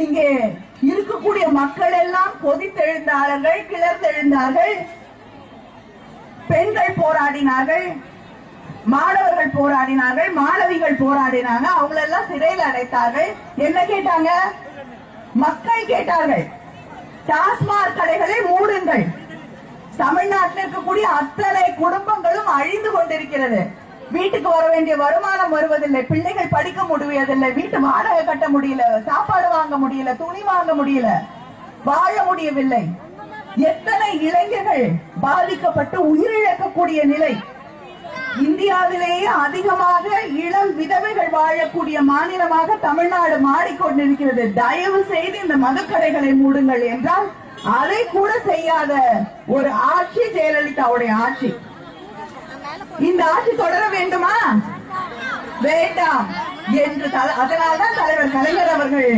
இங்கே இருக்கக்கூடிய மக்கள் எல்லாம் கொதித்தெழுந்தார்கள், கிளர்ந்தெழுந்தார்கள். பெண்கள் போராடினார்கள், மாணவர்கள் போராடினார்கள், மாணவிகள் போராடினாங்க. அவங்களெல்லாம் சிறையில் அடைத்தார்கள். என்ன கேட்டாங்க? மக்கள் கேட்டார்கள், டாஸ்மாக் கடைகளை மூடுங்கள். தமிழ்நாட்டில் இருக்கக்கூடிய அத்தனை குடும்பங்களும் அழிந்து கொண்டிருக்கிறது. வீட்டுக்கு வர வேண்டிய வருமானம் வருவதில்லை, பிள்ளைகள் படிக்க முடியவில்லை, வீட்டு வாடகை கட்ட முடியல, சாப்பாடு வாங்க முடியல, துணி வாங்க முடியல, வாழ முடியவில்லை. எத்தனை இளைஞர்கள் பாதிக்கப்பட்டு உயிரிழக்கக்கூடிய நிலை. இந்தியாவிலேயே அதிகமாக இளம் விதவைகள் வாழக்கூடிய மாநிலமாக தமிழ்நாடு மாறிக்கொண்டிருக்கிறது. தயவு செய்து இந்த மதுக்கடைகளை மூடுங்கள் என்றால் அதை கூட செய்யாத ஒரு ஆட்சி ஜெயலலிதாவுடைய ஆட்சி. இந்த ஆட்சி தொடர வேண்டுமா? வேண்டாம் என்று அதனால்தான் தலைவர் கலைஞர் அவர்கள்